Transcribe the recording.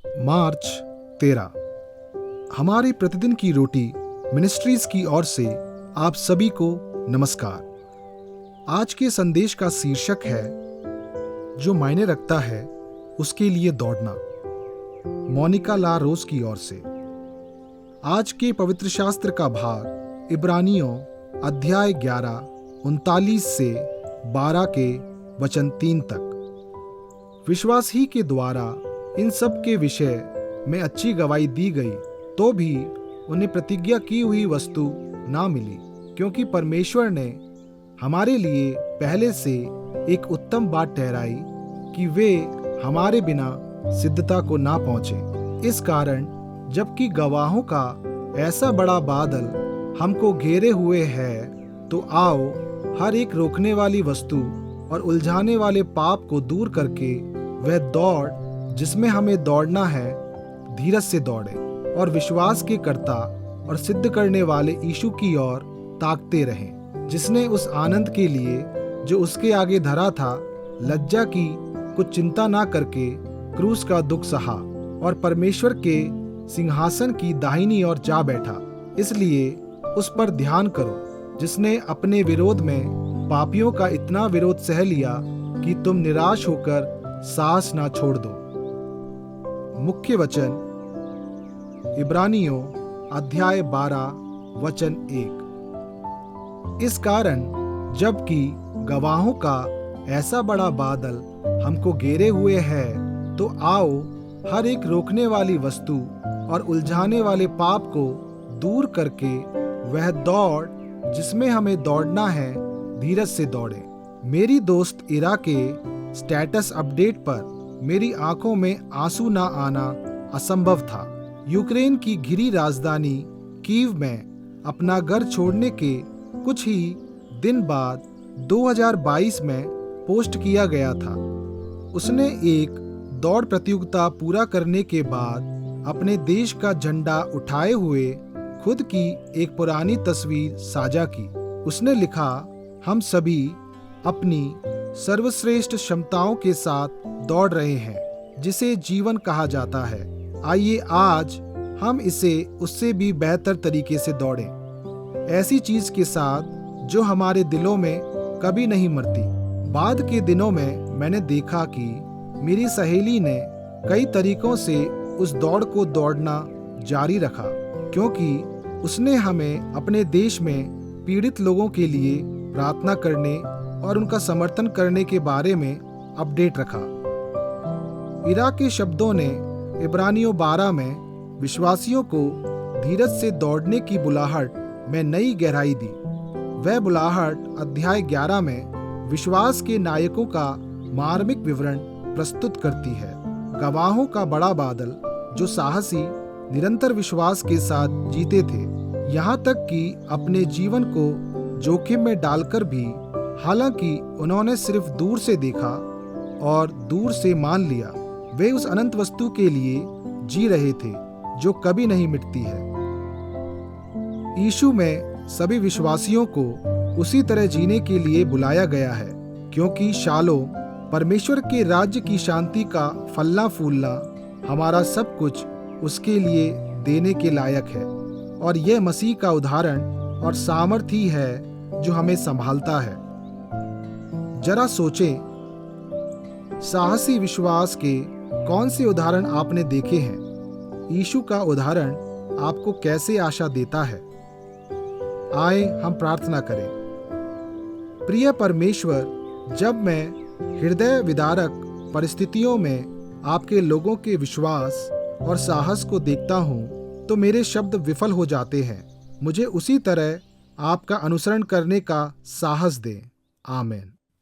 मार्च 13। हमारी प्रतिदिन की रोटी मिनिस्ट्रीज की ओर से आप सभी को नमस्कार। आज के संदेश का शीर्षक है जो मायने रखता है उसके लिए दौड़ना। मोनिका ला रोज की ओर से। आज के पवित्र शास्त्र का भाग इब्रानियों अध्याय 11 39 से 12 के वचन 3 तक। विश्वास ही के द्वारा इन सब के विषय में अच्छी गवाही दी गई, तो भी उन्हें प्रतिज्ञा की हुई वस्तु ना मिली, क्योंकि परमेश्वर ने हमारे लिए पहले से एक उत्तम बात ठहराई कि वे हमारे बिना सिद्धता को ना पहुंचे। इस कारण जबकि गवाहों का ऐसा बड़ा बादल हमको घेरे हुए है, तो आओ हर एक रोकने वाली वस्तु और उलझाने वाले पाप को दूर करके वह दौड़ जिसमें हमें दौड़ना है धीरज से दौड़े और विश्वास के कर्ता और सिद्ध करने वाले यीशु की ओर ताकते रहें, जिसने उस आनंद के लिए जो उसके आगे धरा था लज्जा की कुछ चिंता ना करके क्रूस का दुख सहा और परमेश्वर के सिंहासन की दाहिनी ओर जा बैठा। इसलिए उस पर ध्यान करो जिसने अपने विरोध में पापियों का इतना विरोध सह लिया कि तुम निराश होकर साहस ना छोड़ दो। मुख्य वचन इब्रानियों अध्याय 12 वचन 1। इस कारण जबकि गवाहों का ऐसा बड़ा बादल हमको घेरे हुए है, तो आओ हर एक रोकने वाली वस्तु और उलझाने वाले पाप को दूर करके वह दौड़ जिसमें हमें दौड़ना है धीरज से दौड़े। मेरी दोस्त इरा के स्टेटस अपडेट पर मेरी आंखों में आंसू ना आना असंभव था। यूक्रेन की घिरी राजधानी कीव में अपना घर छोड़ने के कुछ ही दिन बाद 2022 में पोस्ट किया गया था। उसने एक दौड़ प्रतियोगिता पूरा करने के बाद अपने देश का झंडा उठाए हुए खुद की एक पुरानी तस्वीर साझा की। उसने लिखा, हम सभी अपनी सर्वश्रेष्ठ क्षमताओं के साथ दौड़ रहे हैं जिसे जीवन कहा जाता है। आइए आज हम इसे उससे भी बेहतर तरीके से दौड़ें, ऐसी चीज के साथ जो हमारे दिलों में कभी नहीं मरती। बाद के दिनों में मैंने देखा कि मेरी सहेली ने कई तरीकों से उस दौड़ को दौड़ना जारी रखा, क्योंकि उसने हमें अपने देश में पीड़ित लोगों के लिए प्रार्थना करने और उनका समर्थन करने के बारे में अपडेट रखा। इरा के शब्दों ने इब्रानियों 12 में विश्वासियों को धीरज से दौड़ने की बुलाहट में नई गहराई दी। वह बुलाहट अध्याय 11 में विश्वास के नायकों का मार्मिक विवरण प्रस्तुत करती है। गवाहों का बड़ा बादल जो साहसी निरंतर विश्वास के साथ जीते थे, यहाँ तक कि अपने जीवन को जोखिम में डालकर भी। हालांकि उन्होंने सिर्फ दूर से देखा और दूर से मान लिया, वे उस अनंत वस्तु के लिए जी रहे थे जो कभी नहीं मिटती है। यीशु में सभी विश्वासियों को उसी तरह जीने के लिए बुलाया गया है, क्योंकि शालोम परमेश्वर के राज्य की शांति का फलना फूलना हमारा सब कुछ उसके लिए देने के लायक है, और यह मसीह का उदाहरण और सामर्थ्य ही है जो हमें संभालता है। जरा सोचें, साहसी विश्वास के कौन से उदाहरण आपने देखे हैं? यीशु का उदाहरण आपको कैसे आशा देता है? आए हम प्रार्थना करें। प्रिय परमेश्वर, जब मैं हृदय विदारक परिस्थितियों में आपके लोगों के विश्वास और साहस को देखता हूँ, तो मेरे शब्द विफल हो जाते हैं। मुझे उसी तरह आपका अनुसरण करने का साहस दें। आमीन।